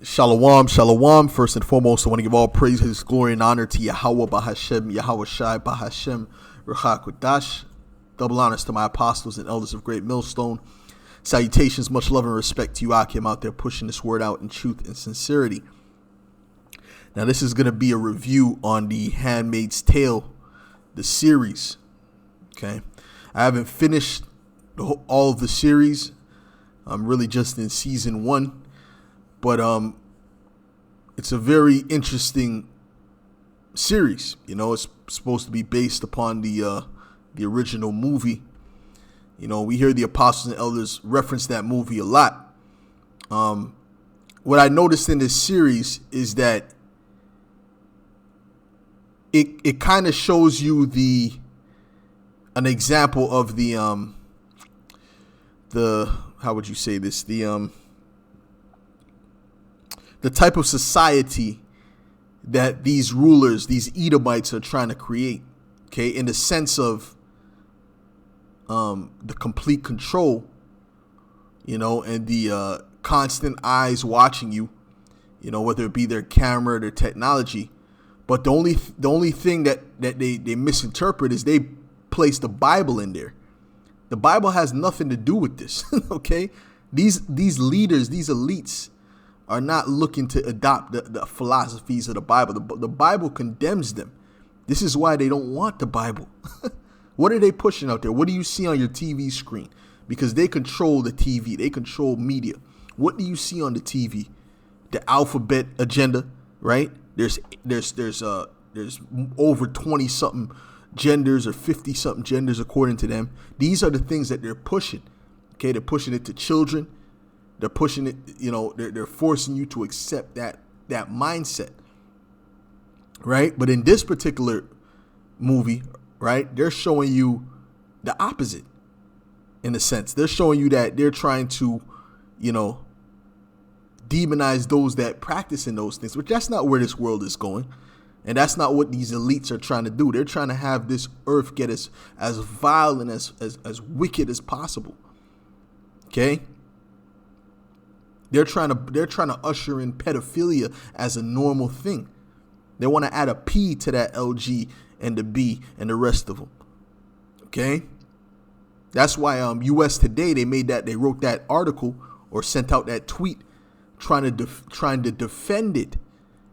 Shalom, shalom. First and foremost, I want to give all praise, his glory, and honor to Yahweh Bahashem, Yahweh Shai Bahashem, Ruach Kodash. Double honors to my apostles and elders of Great Millstone. Salutations, much love and respect to you, Akim, out there pushing this word out in truth and sincerity. Now, this is going to be a review on the Handmaid's Tale, the series. Okay, I haven't finished all of the series. I'm really just in season 1. But it's a very interesting series. You know, it's supposed to be based upon the original movie. You know, we hear the apostles and elders reference that movie a lot. What I noticed in this series is that it kind of shows you an example of the how would you say this, the type of society that these rulers, these Edomites, are trying to create, okay, in the sense of the complete control, you know, and the constant eyes watching you, you know, whether it be their camera, their technology. But the only thing that they misinterpret is they place the Bible in there. The Bible has nothing to do with this, okay? These leaders, these elites, are not looking to adopt the philosophies of the Bible. The Bible condemns them. This is why they don't want the Bible. What are they pushing out there? What do you see on your TV screen? Because they control the TV. They control media. What do you see on the TV? The alphabet agenda, right? There's over 20 something genders or 50 something genders according to them. These are the things that they're pushing. Okay, they're pushing it to children. They're pushing it, you know, they're forcing you to accept that mindset, right? But in this particular movie, right, they're showing you the opposite in a sense. They're showing you that they're trying to, you know, demonize those that practice in those things, but that's not where this world is going. And that's not what these elites are trying to do. They're trying to have this earth get as vile and as wicked as possible. Okay? They're trying to usher in pedophilia as a normal thing. They want to add a P to that LG and the B and the rest of them. Okay? That's why US Today, they wrote that article or sent out that tweet trying to defend it.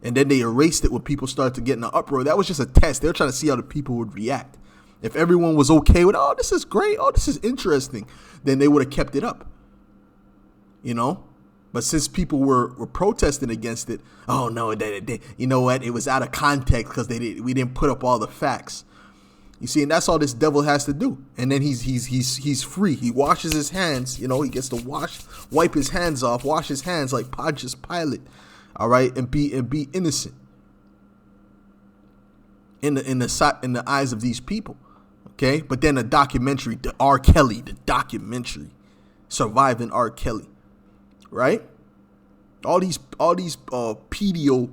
And then they erased it when people started to get in an uproar. That was just a test. They were trying to see how the people would react. If everyone was okay with, oh, this is great, oh, this is interesting, then they would have kept it up. You know? But since people were protesting against it, oh no, they, you know what? It was out of context because we didn't put up all the facts. You see, and that's all this devil has to do. And then he's free. He washes his hands. You know, he gets to wipe his hands off, wash his hands like Pontius Pilate. All right, and be innocent in the eyes of these people. Okay, but then a documentary, the R. Kelly, the documentary, Surviving R. Kelly. Right? All these pedophile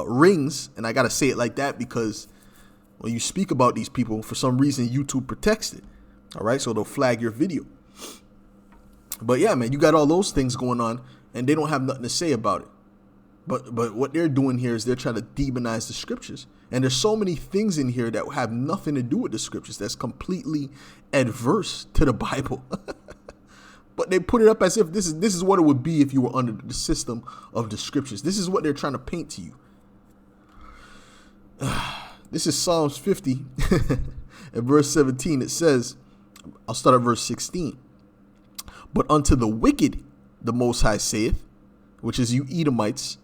rings, and I gotta say it like that because when you speak about these people, for some reason YouTube protects it. All right, so they'll flag your video. But yeah, man, you got all those things going on, and they don't have nothing to say about it. But what they're doing here is they're trying to demonize the scriptures. And there's so many things in here that have nothing to do with the scriptures that's completely adverse to the Bible. But they put it up as if this is what it would be if you were under the system of the scriptures. This is what they're trying to paint to you. This is Psalms 50 and verse 17. It says, I'll start at verse 16. But unto the wicked the Most High saith, which is you Edomites,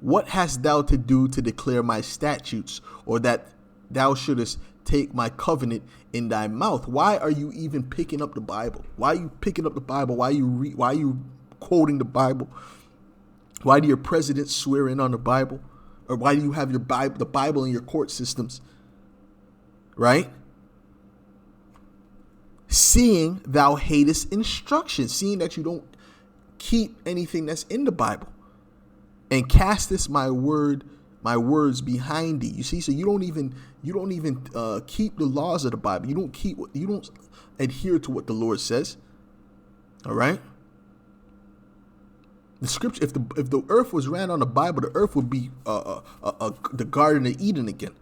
what hast thou to do to declare my statutes, or that thou shouldest take my covenant in thy mouth? Why are you even picking up the Bible? Why are you picking up the Bible? Why are you quoting the Bible? Why do your presidents swear in on the Bible? Or why do you have the Bible in your court systems? Right? Seeing thou hatest instruction, seeing that you don't keep anything that's in the Bible, and castest my words behind thee. You see, so you don't even keep the laws of the Bible. You don't adhere to what the Lord says. All right. The scripture, if the earth was ran on the Bible, the earth would be the Garden of Eden again.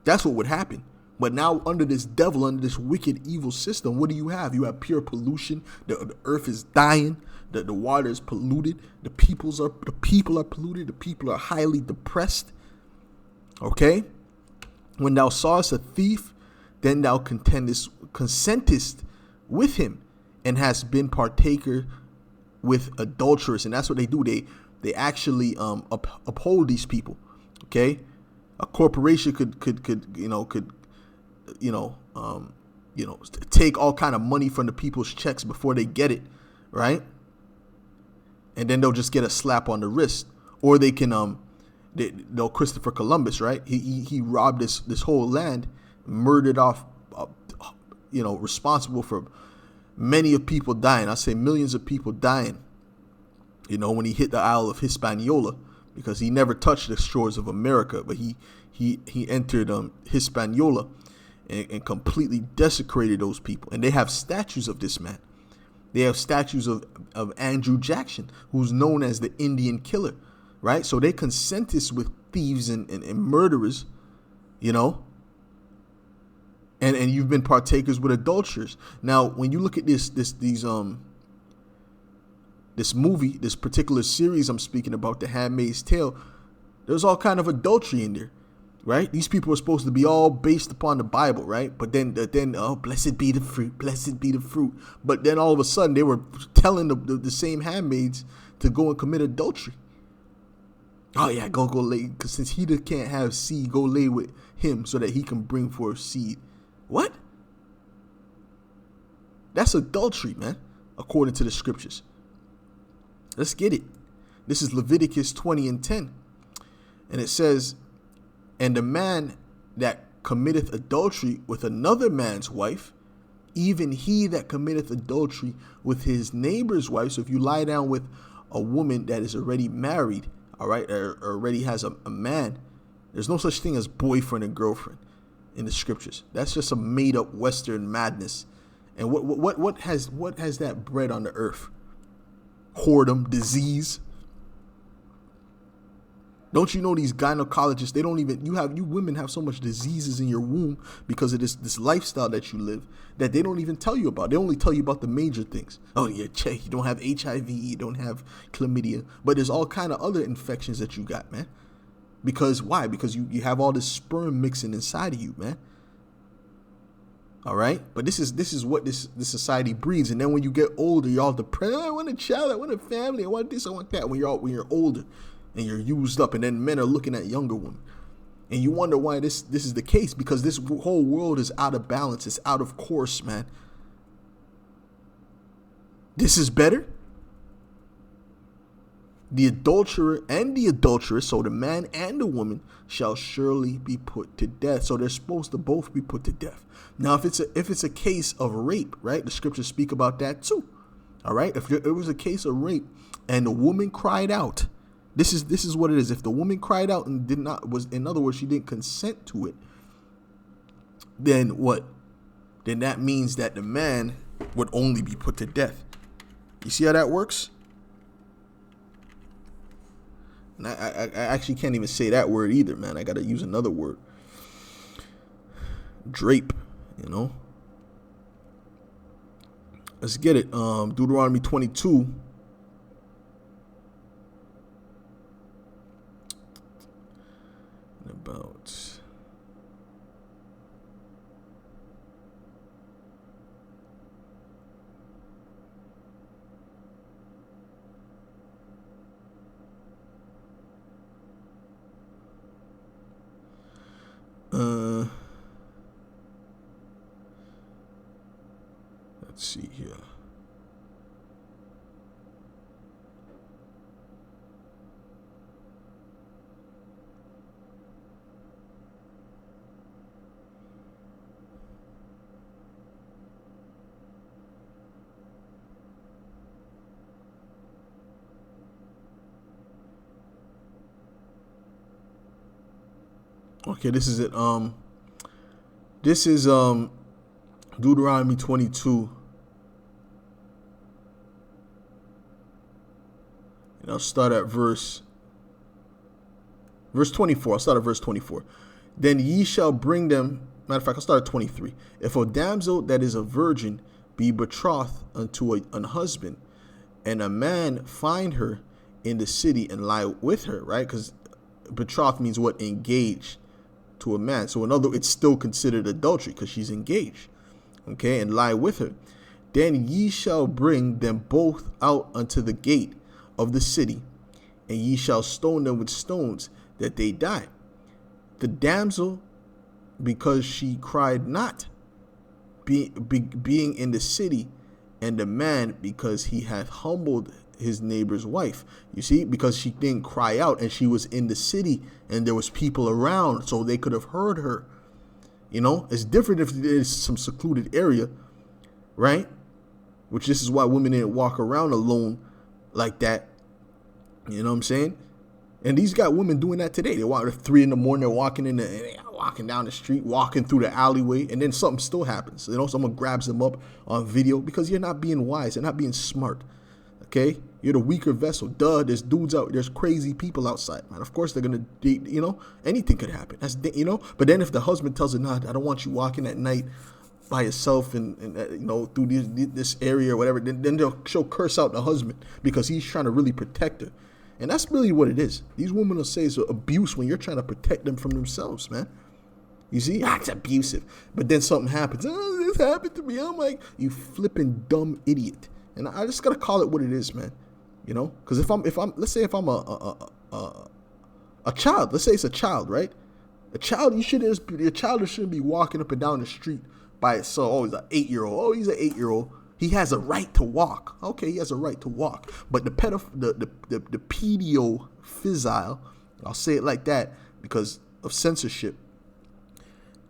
That's what would happen. But now under this devil, under this wicked, evil system, what do you have? You have pure pollution. The earth is dying. The water is polluted. The people are polluted. The people are highly depressed. Okay? When thou sawest a thief, then thou consentest with him, and hast been partaker with adulterers. And that's what they do. They actually uphold these people. Okay? A corporation could take all kind of money from the people's checks before they get it, right? And then they'll just get a slap on the wrist. Or they can Christopher Columbus, right? He robbed this whole land, murdered off, responsible for many of people dying. I say millions of people dying. When he hit the Isle of Hispaniola, because he never touched the shores of America, but he entered Hispaniola and completely desecrated those people. And they have statues of this man. They have statues of Andrew Jackson, who's known as the Indian killer, right? So they consentist with thieves and murderers, and you've been partakers with adulterers. Now, when you look at this movie, this particular series I'm speaking about, The Handmaid's Tale, there's all kind of adultery in there, right? These people are supposed to be all based upon the Bible, right? But then, blessed be the fruit, blessed be the fruit. But then all of a sudden, they were telling the same handmaids to go and commit adultery. Oh yeah, go lay, because since he can't have seed, go lay with him so that he can bring forth seed. What? That's adultery, man, according to the scriptures. Let's get it. This is Leviticus 20:10. And it says, and the man that committeth adultery with another man's wife, even he that committeth adultery with his neighbor's wife. So if you lie down with a woman that is already married, all right, or already has a man, there's no such thing as boyfriend and girlfriend in the scriptures. That's just a made up Western madness. And what has that bred on the earth? Whoredom, disease. Don't you know these gynecologists, they don't even, you women have so much diseases in your womb because of this lifestyle that you live that they don't even tell you about. They only tell you about the major things. Oh yeah, you don't have HIV, you don't have chlamydia, but there's all kind of other infections that you got, man. Because why? Because you have all this sperm mixing inside of you, man. All right, but this is what this society breeds. And then when you get older, you're all depressed. I want a child, I want a family, I want this, I want that. When you're older and you're used up, and then men are looking at younger women, and you wonder why this is the case, because this whole world is out of balance. It's out of course, man. This is better. The adulterer and the adulteress, so the man and the woman, shall surely be put to death. So they're supposed to both be put to death. Now, if it's a case of rape, right, the scriptures speak about that too. All right, if it was a case of rape and the woman cried out, this is what it is. If the woman cried out and in other words, she didn't consent to it, then what? Then that means that the man would only be put to death. You see how that works? And I actually can't even say that word either, man. I got to use another word. Drape, Let's get it. Deuteronomy 22. About... let's see here. Okay, this is it. This is Deuteronomy 22. And I'll start at verse 24. I'll start at verse 24. Then ye shall bring them. Matter of fact, I'll start at 23. If a damsel that is a virgin be betrothed unto an husband, and a man find her in the city and lie with her, right? Because betrothed means what? Engaged to a man. So in other words, it's still considered adultery because she's engaged. Okay, and lie with her. Then ye shall bring them both out unto the gate of the city, and ye shall stone them with stones, that they die. The damsel, because she cried not, being in the city, and the man, because he hath humbled his neighbor's wife. You see, because she didn't cry out, and she was in the city, and there was people around, so they could have heard her. You know, it's different if there's some secluded area, right? Which this is why women didn't walk around alone like that. You know what I'm saying? And these got women doing that today. They walk at 3 a.m. They're walking walking down the street, walking through the alleyway, and then something still happens. You know, someone grabs them up on video because you're not being wise. You're not being smart. Okay, you're the weaker vessel. Duh, there's dudes out. There's crazy people outside, man. Of course they're gonna, you know, anything could happen. That's, you know. But then if the husband tells her, "Nah, I don't want you walking at night by yourself and you know, through this area or whatever," then she'll curse out the husband because he's trying to really protect her. And that's really what it is. These women will say it's abuse when you're trying to protect them from themselves, man. You see, it's abusive. But then something happens. Oh, this happened to me. I'm like, you flipping dumb idiot. And I just gotta call it what it is, man. You know, because if I'm, let's say if I'm a child, let's say it's a child, right? A child, your child shouldn't be walking up and down the street by itself. Oh, he's an 8-year-old. Oh, he's an 8-year-old. He has a right to walk. Okay, he has a right to walk. But the pedophile, I'll say it like that because of censorship,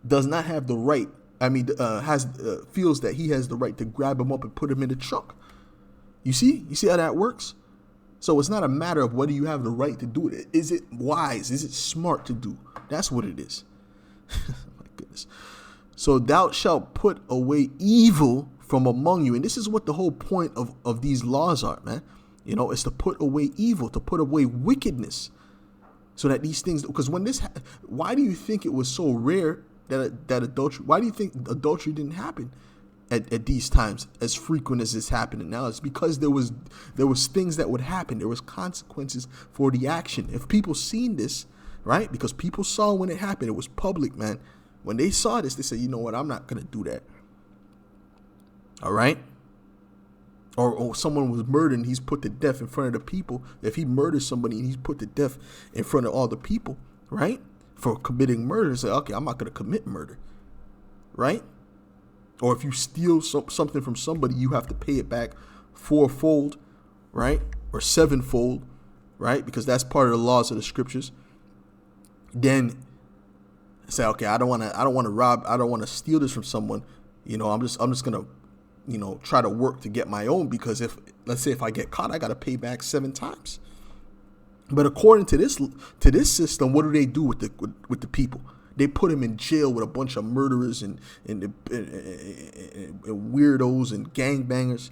does not have the right. Feels that he has the right to grab him up and put him in the trunk. You see how that works? So it's not a matter of whether you have the right to do it. Is it wise? Is it smart to do? That's what it is. My goodness. So thou shalt put away evil from among you. And this is what the whole point of these laws are, man. You know, it's to put away evil, to put away wickedness. So that these things, because when this, why do you think it was so rare that adultery, why do you think adultery didn't happen at these times as frequent as it's happening now? It's because there was things that would happen. There was consequences for the action. If people seen this, right? Because people saw when it happened, it was public, man. When they saw this, they said, you know what, I'm not going to do that. All right. Or someone was murdered and he's put to death in front of the people. If he murders somebody and he's put to death in front of all the people, right? For committing murder, say, okay, I'm not going to commit murder. Right? Or if you steal something from somebody, you have to pay it back fourfold, right? Or sevenfold, right? Because that's part of the laws of the scriptures. Then say, okay, I don't want to rob, I don't want to steal this from someone. You know, I'm just going to, you know, try to work to get my own, because let's say if I get caught, I got to pay back 7 times. But according to this system, what do they do with the people? They put them in jail with a bunch of murderers and weirdos and gangbangers.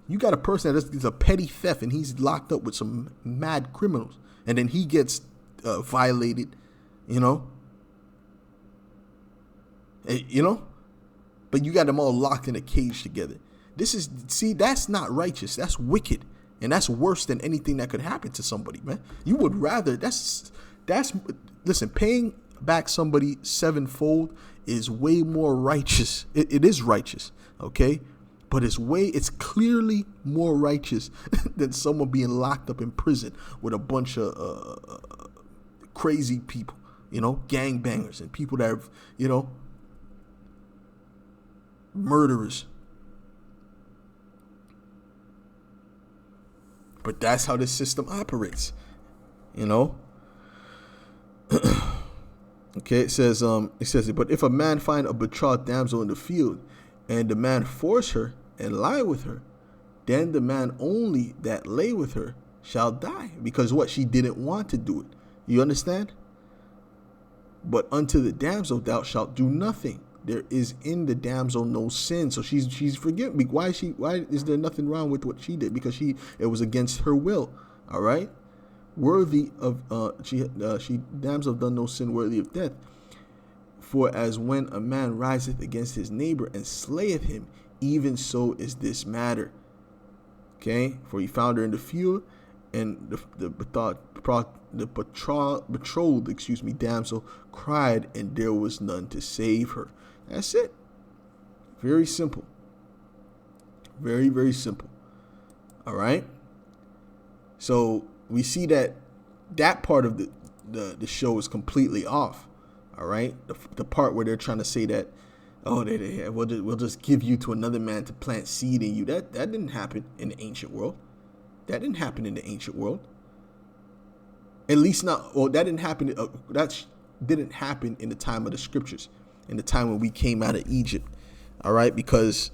You got a person that is a petty theft and he's locked up with some mad criminals, and then he gets violated, you know. But you got them all locked in a cage together. That's not righteous. That's wicked. And that's worse than anything that could happen to somebody, man. You would rather, listen, paying back somebody 7-fold is way more righteous. It is righteous, okay? But it's clearly more righteous than someone being locked up in prison with a bunch of crazy people, you know, gangbangers and people that have, you know, murderers. But that's how this system operates, you know. Okay, it says, but if a man find a betrothed damsel in the field, and the man force her and lie with her, then the man only that lay with her shall die, because what? She didn't want to do it. You understand? But unto the damsel thou shalt do nothing. There is in the damsel no sin. So she's forgiven. Why is there nothing wrong with what she did? Because it was against her will. All right, worthy of she damsel have done no sin worthy of death. For as when a man riseth against his neighbor and slayeth him, even so is this matter. Okay, for he found her in the field, and the betrothed, damsel cried, and there was none to save her. That's it. Very simple. Very, very simple. All right. So we see that part of the show is completely off. All right. The part where they're trying to say that, oh, we'll just give you to another man to plant seed in you. That didn't happen in the ancient world. That didn't happen in the ancient world. At least not. Well, that didn't happen. That didn't happen in the time of the scriptures, in the time when we came out of Egypt. All right, because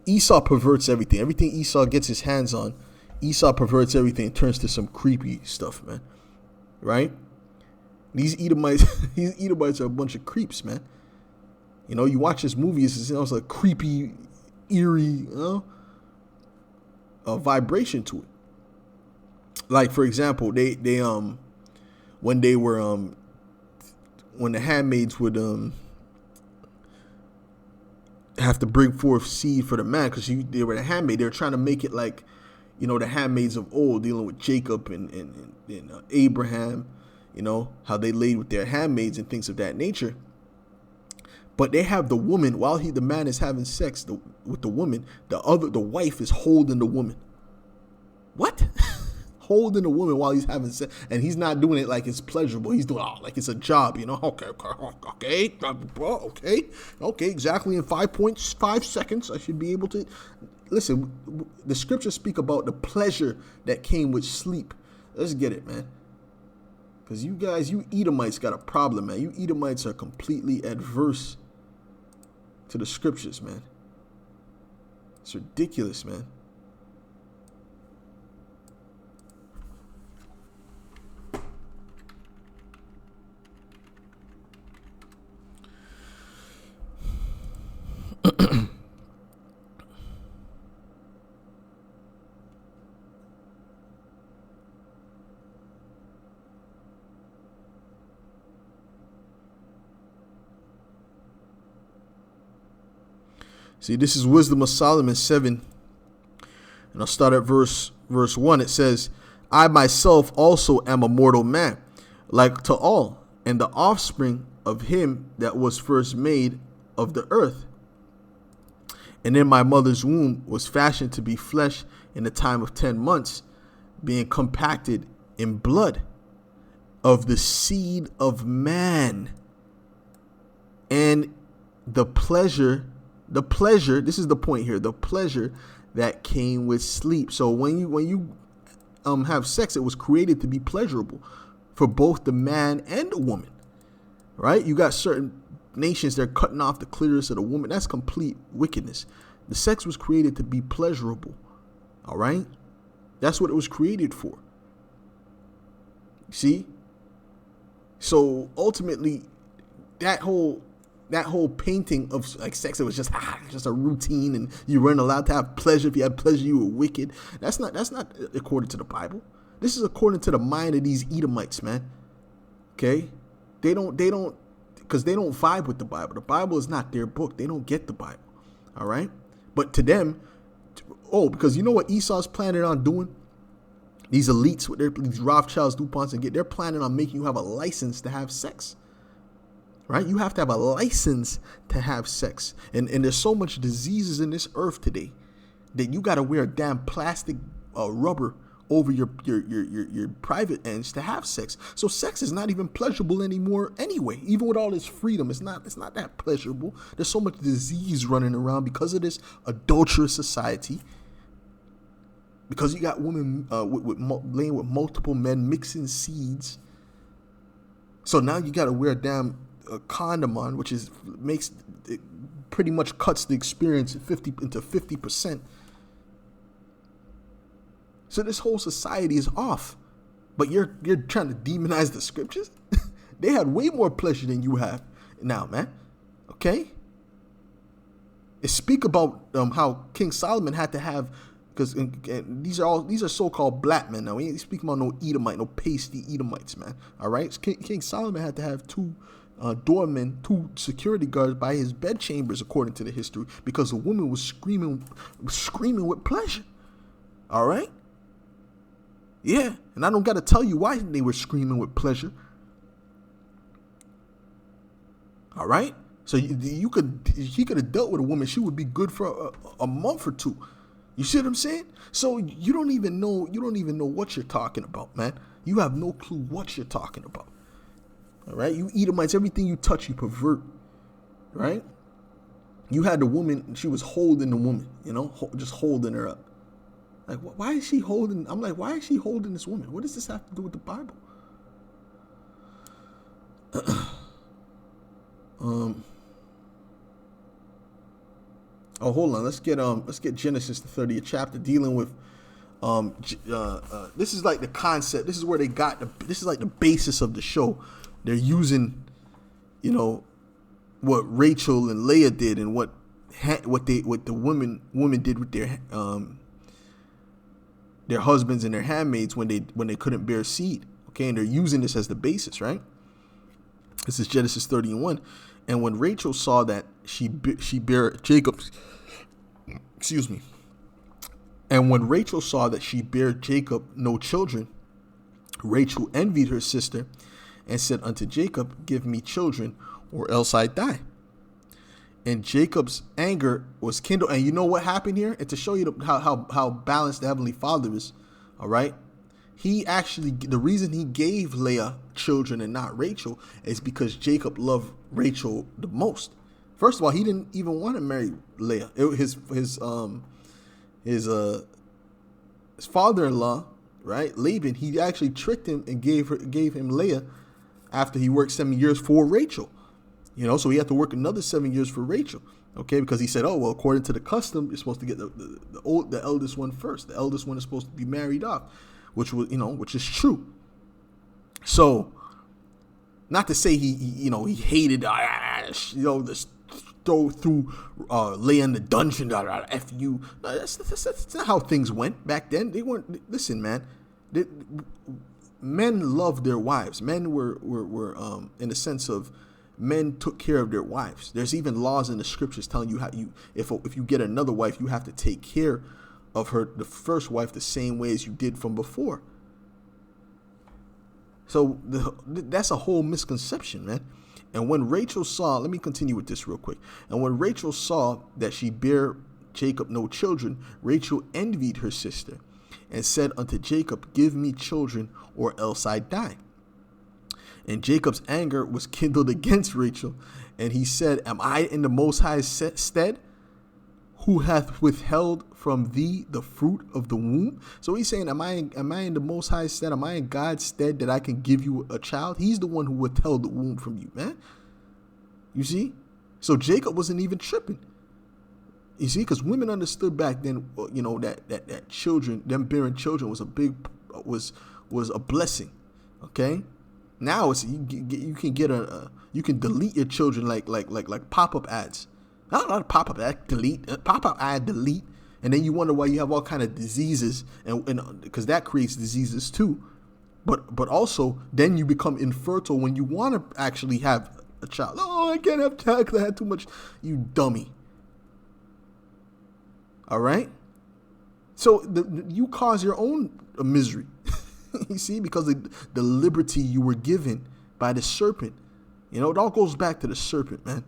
Esau perverts everything. Everything Esau gets his hands on, Esau perverts everything. It turns to some creepy stuff, man. Right? These Edomites are a bunch of creeps, man. You know, you watch this movie, it's a creepy, eerie, a vibration to it. Like, for example, they when they were when the handmaids would have to bring forth seed for the man, because they were the handmaid. They were trying to make it like, you know, the handmaids of old, dealing with Jacob and Abraham, you know, how they laid with their handmaids and things of that nature. But they have the woman, while the man is having sex with the woman, the wife is holding the woman. What? Holding the woman while he's having sex, and he's not doing it like it's pleasurable. He's doing it like it's a job, you know. Okay, exactly. In 5.5 seconds, I should be able to listen. The scriptures speak about the pleasure that came with sleep. Let's get it, man. Because you Edomites got a problem, man. You Edomites are completely adverse to the scriptures, man. It's ridiculous, man. See, this is Wisdom of Solomon 7. And I'll start at verse 1. It says, I myself also am a mortal man, like to all, and the offspring of him that was first made of the earth. And in my mother's womb was fashioned to be flesh in the time of 10 months, being compacted in blood of the seed of man. And the pleasure, this is the point here, the pleasure that came with sleep. So when you have sex, it was created to be pleasurable for both the man and the woman, right? You got certain nations, they're cutting off the clitoris of the woman. That's complete wickedness. The sex was created to be pleasurable, all right? That's what it was created for. See? So ultimately, that whole painting of like sex, it was just a routine, and you weren't allowed to have pleasure. If you had pleasure, you were wicked. That's not according to the Bible. This is according to the mind of these Edomites, man. Okay, they don't because they don't vibe with the Bible. The Bible is not their book. They don't get the Bible. All right, but to them, because you know what Esau's planning on doing. These elites with these Rothschilds, DuPonts, and they're planning on making you have a license to have sex. Right? You have to have a license to have sex. And there's so much diseases in this earth today that you got to wear a damn plastic rubber over your private ends to have sex. So sex is not even pleasurable anymore anyway. Even with all this freedom, it's not that pleasurable. There's so much disease running around because of this adulterous society. Because you got women laying with multiple men, mixing seeds. So now you got to wear a damn condom on, which pretty much cuts the experience into 50%. So this whole society is off. But you're trying to demonize the scriptures? They had way more pleasure than you have now, man. Okay? It speak about how King Solomon had to have Because these are so-called black men. Now we ain't speaking about no Edomite, no pasty Edomites, man. All right, King Solomon had to have two doormen, two security guards by his bedchambers, according to the history, because the woman was screaming with pleasure. All right, yeah, and I don't got to tell you why they were screaming with pleasure. All right, so he could have dealt with a woman. She would be good for a month or two. You see what I'm saying? So you don't even know what you're talking about, man. You have no clue what you're talking about. All right? You Edomites, everything you touch, you pervert. Right? You had the woman, she was holding the woman, just holding her up. Like, why is she holding? I'm like, why is she holding this woman? What does this have to do with the Bible? Oh, hold on. Let's get Genesis the 30th chapter, dealing with this is like the concept. This is where they got this is like the basis of the show. They're using, what Rachel and Leah did, and what the women did with their husbands and their handmaids when they couldn't bear seed. Okay, and they're using this as the basis, right? This is Genesis 31. And when Rachel saw that she bare Jacob, excuse me. And when Rachel saw that she bare Jacob no children, Rachel envied her sister and said unto Jacob, give me children, or else I die. And Jacob's anger was kindled. And you know what happened here? And to show you how balanced the Heavenly Father is, all right? The reason he gave Leah children and not Rachel is because Jacob loved Rachel the most. First of all, he didn't even want to marry Leah. His father-in-law, right, Laban, he actually tricked him and gave him Leah after he worked 7 years for Rachel. So he had to work another 7 years for Rachel. Okay, because he said, oh well, according to the custom, you're supposed to get the eldest one first. The eldest one is supposed to be married off. Which is true. So, not to say he hated, this throw through Leah in the dungeon, F you. No, that's not how things went back then. They weren't. Listen, man. Men loved their wives. Men were in the sense of men took care of their wives. There's even laws in the scriptures telling you how if you get another wife, you have to take care of the first wife, the same way as you did from before. So that's a whole misconception, man. And when Rachel saw, let me continue with this real quick. And when Rachel saw that she bare Jacob no children, Rachel envied her sister and said unto Jacob, give me children, or else I die. And Jacob's anger was kindled against Rachel, and he said, am I in the Most High's stead, who hath withheld from thee the fruit of the womb? So he's saying, am I in the Most High's stead? Am I in God's stead that I can give you a child? He's the one who withheld the womb from you, man. You see? So Jacob wasn't even tripping. You see, because women understood back then, that children, them bearing children, was a blessing. Okay. Now it's you can delete your children like pop-up ads. Not pop-up ad, delete, pop-up ad, delete, and then you wonder why you have all kind of diseases, and because that creates diseases too. But also then you become infertile when you want to actually have a child. Oh, I can't have child because I had too much. You dummy. All right. So you cause your own misery. You see, because of the liberty you were given by the serpent. It all goes back to the serpent, man.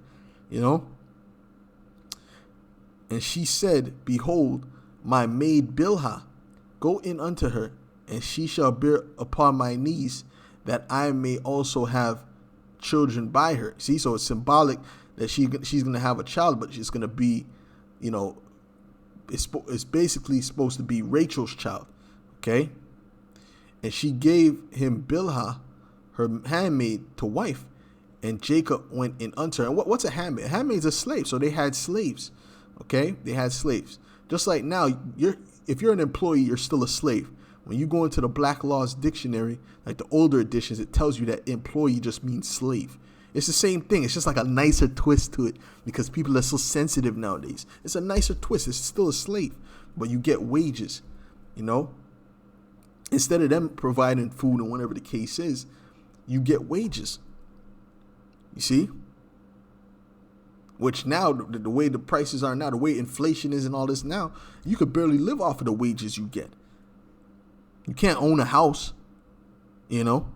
And she said, behold, my maid Bilhah, go in unto her, and she shall bear upon my knees, that I may also have children by her. See, so it's symbolic that she's going to have a child, but she's going to be, it's basically supposed to be Rachel's child. Okay. And she gave him Bilhah, her handmaid, to wife. And Jacob went in unto her. And what's a handmaid? A handmaid's a slave. So they had slaves. Okay? They had slaves. Just like now, if you're an employee, you're still a slave. When you go into the Black Laws Dictionary, like the older editions, it tells you that employee just means slave. It's the same thing. It's just like a nicer twist to it because people are so sensitive nowadays. It's a nicer twist. It's still a slave. but you get wages, you know. Instead of them providing food and whatever the case is, you get wages. You see? Which now, the way the prices are now, the way inflation is and all this now, you could barely live off of the wages you get. You can't own a house, you know,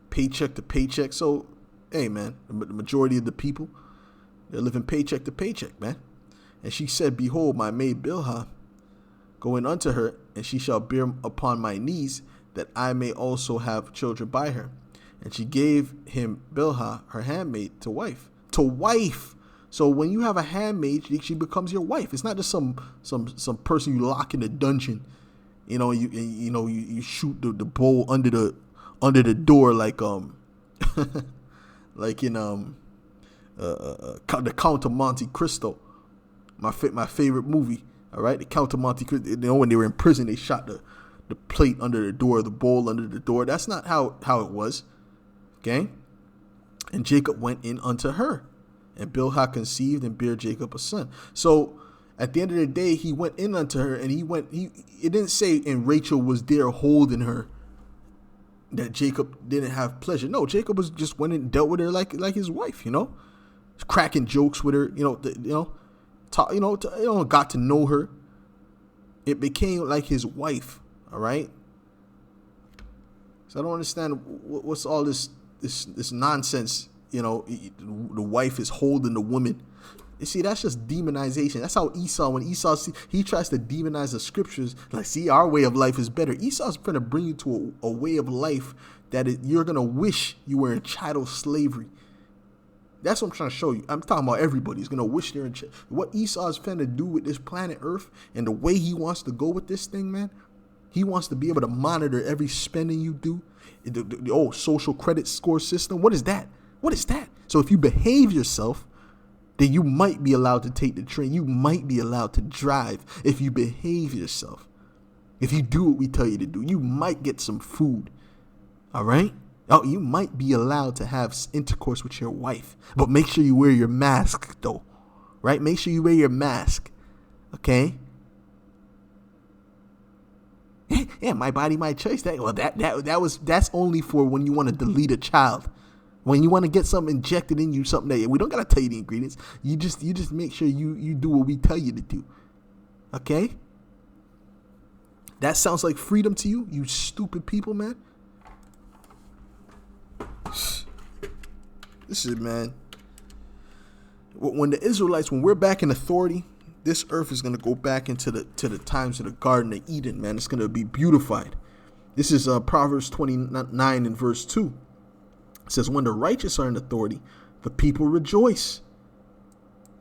paycheck to paycheck. So, hey, man, the majority of the people, they're living paycheck to paycheck, man. And she said, behold, my maid Bilhah, go in unto her, and she shall bear upon my knees, that I may also have children by her. And she gave him Bilhah, her handmaid, to wife. To wife. So when you have a handmaid, she becomes your wife. It's not just some person you lock in a dungeon. You know, you shoot the bowl under the door like like in the Count of Monte Cristo, my favorite movie. All right, the Count of Monte Cristo. You know, when they were in prison, they shot the plate under the door, the bowl under the door. That's not how it was. Okay, and Jacob went in unto her, and Bilhah conceived and bare Jacob a son. So at the end of the day, he went in unto her, and it didn't say, and Rachel was there holding her, that Jacob didn't have pleasure. No, Jacob was just went and dealt with her like his wife, you know, cracking jokes with her, got to know her. It became like his wife. All right. So I don't understand what's all this nonsense. You know, the wife is holding the woman. You see, that's just demonization. That's how Esau, when Esau, he tries to demonize the scriptures, like, see, our way of life is better. Esau's trying to bring you to a way of life that you're going to wish you were in chattel slavery. That's what I'm trying to show you. I'm talking about everybody's going to wish they're in chattel. What Esau's trying to do with this planet Earth and the way he wants to go with this thing, man, he wants to be able to monitor every spending you do. The social credit score system. What is that? What is that? So if you behave yourself, then you might be allowed to take the train. You might be allowed to drive if you behave yourself. If you do what we tell you to do, you might get some food. All right? Oh, you might be allowed to have intercourse with your wife. But make sure you wear your mask, though. Right? Make sure you wear your mask. Okay? Yeah, my body, my choice. That's only for when you want to delete a child. When you want to get something injected in you, something that we don't gotta tell you the ingredients. You just make sure you do what we tell you to do. Okay? That sounds like freedom to you, you stupid people, man. This is, man. When the Israelites, when we're back in authority, this earth is gonna go back into the times of the Garden of Eden, man. It's gonna be beautified. This is Proverbs 29 and verse 2. It says, when the righteous are in authority, the people rejoice.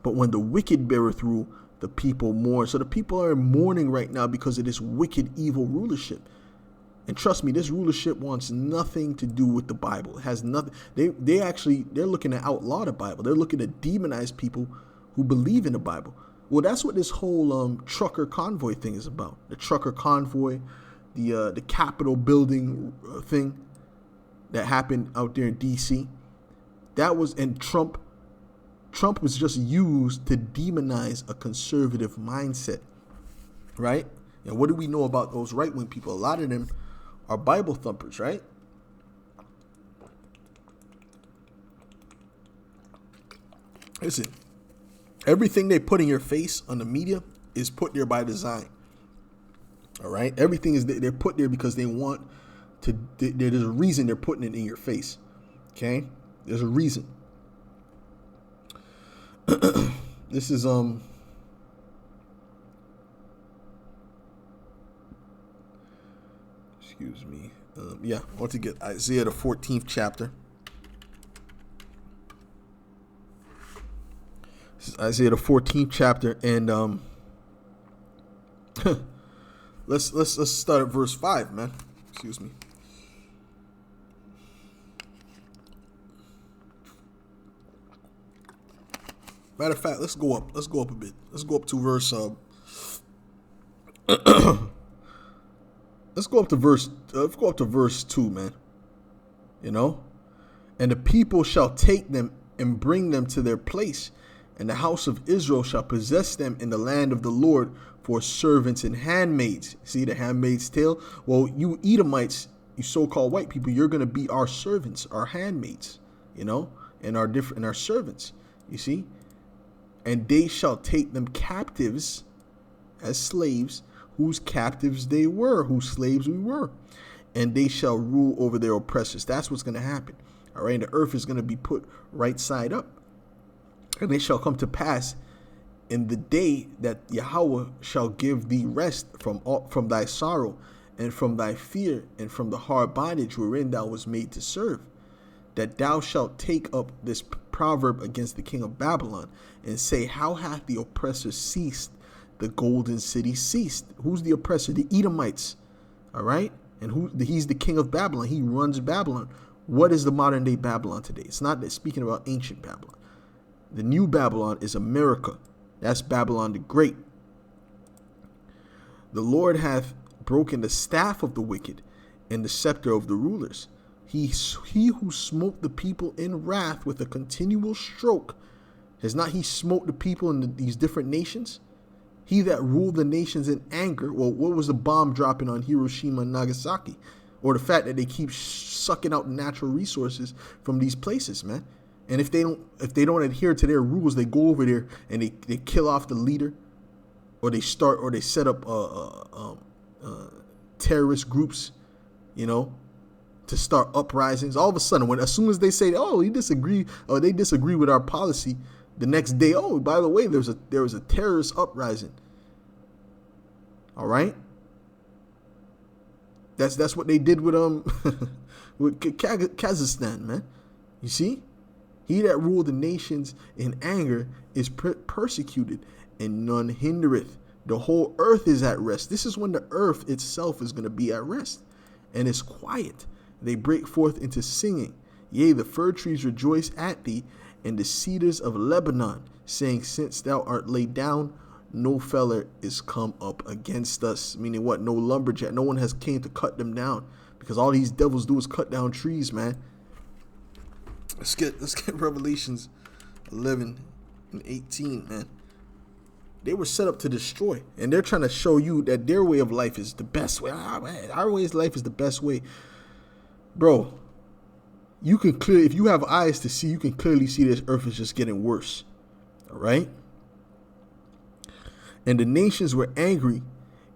But when the wicked beareth rule, the people mourn. So the people are mourning right now because of this wicked, evil rulership. And trust me, this rulership wants nothing to do with the Bible. It has nothing. They're looking to outlaw the Bible. They're looking to demonize people who believe in the Bible. Well, that's what this whole trucker convoy thing is about. The trucker convoy, the Capitol building thing that happened out there in D.C. And Trump was just used to demonize a conservative mindset, right? And what do we know about those right-wing people? A lot of them are Bible thumpers, right? Listen, everything they put in your face on the media is put there by design. All right? Everything they're put there because they want to. There's a reason they're putting it in your face. Okay? There's a reason. This is excuse me. I want to get Isaiah the 14th chapter. This is Isaiah the 14th chapter, and let's start at verse 5, man. Excuse me. Matter of fact, let's go up a bit. Let's go up to verse let's go up to verse 2, man. You know? And the people shall take them and bring them to their place, And the house of Israel shall possess them in the land of the Lord for servants and handmaids. See the handmaid's tale? Well, you Edomites, you so-called white people, you're going to be our servants, our handmaids, and our servants, you see? And they shall take them captives as slaves, whose captives they were, whose slaves we were. And they shall rule over their oppressors. That's what's going to happen. All right. And the earth is going to be put right side up. And it shall come to pass in the day that Yahweh shall give thee rest from thy sorrow and from thy fear and from the hard bondage wherein thou was made to serve, that thou shalt take up this proverb against the king of Babylon and say, how hath the oppressor ceased? The golden city ceased. Who's the oppressor? The Edomites. All right. And he's the king of Babylon. He runs Babylon. What is the modern day Babylon today? It's not that speaking about ancient Babylon. The new Babylon is America. That's Babylon the Great. The Lord hath broken the staff of the wicked and the scepter of the rulers. He who smote the people in wrath with a continual stroke. Has not he smote the people in these different nations? He that ruled the nations in anger. Well, what was the bomb dropping on Hiroshima and Nagasaki? Or the fact that they keep sucking out natural resources from these places, man. And if they don't adhere to their rules, they go over there and they kill off the leader, or they set up terrorist groups, to start uprisings. All of a sudden, as soon as they say, oh, they disagree with our policy, the next day, oh, by the way, there was a terrorist uprising. All right. That's what they did with with Kazakhstan, man. You see, he that ruled the nations in anger is persecuted, and none hindereth. The whole earth is at rest. This is when the earth itself is going to be at rest, and is quiet. They break forth into singing. Yea, the fir trees rejoice at thee, and the cedars of Lebanon, saying, since thou art laid down, no feller is come up against us. Meaning what? No lumberjack. No one has came to cut them down, because all these devils do is cut down trees, man. Let's get Revelations 11 and 18, man. They were set up to destroy, and they're trying to show you that their way of life is the best way. Man, our way of life is the best way, bro. You can clearly, if you have eyes to see, you can clearly see this earth is just getting worse. All right. And the nations were angry,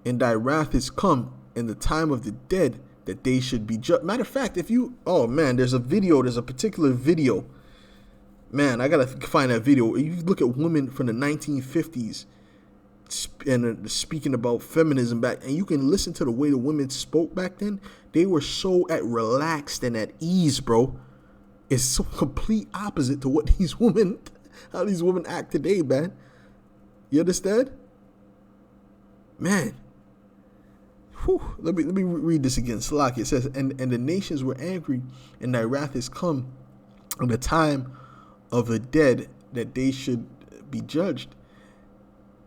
and thy wrath is come in the time of the dead, that they should be judged. Matter of fact, there's a particular video. Man, I gotta find that video. You look at women from the 1950s and speaking about feminism back, and you can listen to the way the women spoke back then. They were so relaxed and at ease, bro. It's so complete opposite to what how these women act today, man. You understand? Man. Whew. Let me read this again. Salaki. It says, and the nations were angry, and thy wrath is come in the time of the dead, that they should be judged,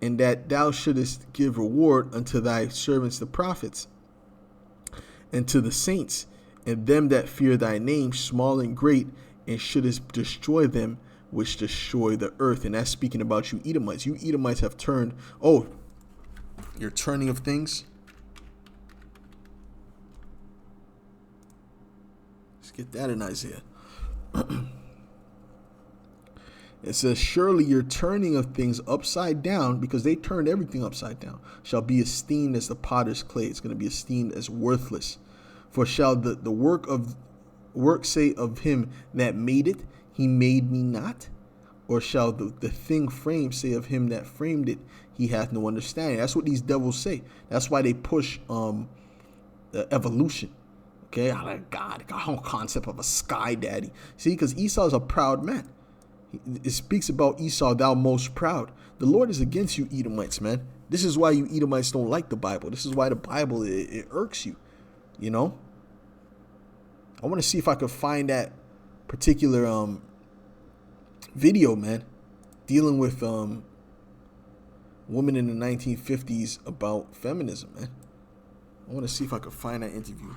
and that thou shouldest give reward unto thy servants the prophets, and to the saints, and them that fear thy name, small and great, and shouldest destroy them which destroy the earth. And that's speaking about you Edomites. You Edomites have turned. Oh, your turning of things. Let's get that in Isaiah. It says, surely your turning of things upside down, because they turned everything upside down, shall be esteemed as the potter's clay. It's going to be esteemed as worthless. For shall the work say of him that made it, he made me not? Or shall the thing framed say of him that framed it, he hath no understanding? That's what these devils say. That's why they push evolution. Okay, God, the whole concept of a sky daddy. See, because Esau is a proud man. It speaks about Esau, thou most proud. The Lord is against you Edomites, man. This is why you Edomites don't like the Bible. This is why the Bible, it irks you, I want to see if I could find that particular video, man, dealing with women in the 1950s about feminism, man. I want to see if I could find that interview.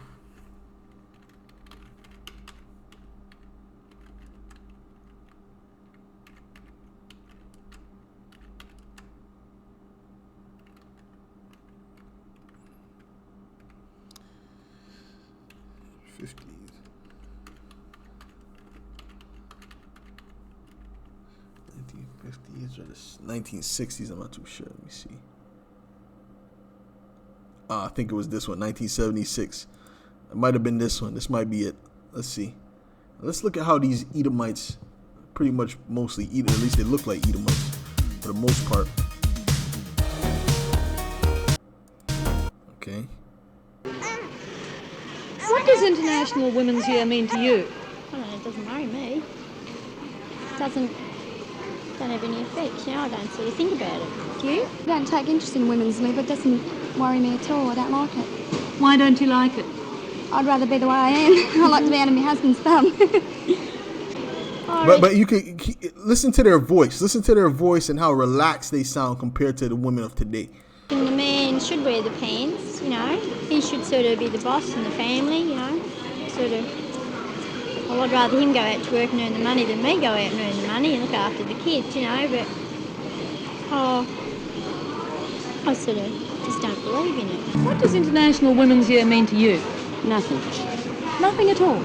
1950s or the 1960s. I'm not too sure. Let me see. I think it was this one, 1976. It might have been this one. This might be it. Let's see. Let's look at how these Edomites pretty much mostly eat. At least they look like Edomites for the most part. Okay. What does International Women's Year mean to you? I don't know, it doesn't worry me. It don't have any effect, I don't sort of think about it. Do you? I don't take interest in women's leave. It doesn't worry me at all. I don't like it. Why don't you like it? I'd rather be the way I am. I like to be under my husband's thumb. But you could listen to their voice. Listen to their voice and how relaxed they sound compared to the women of today. And the man should wear the pants, He should sort of be the boss in the family, Sort of. Well, I'd rather him go out to work and earn the money than me go out and earn the money and look after the kids, But, I sort of just don't believe in it. What does International Women's Year mean to you? Nothing. Nothing at all.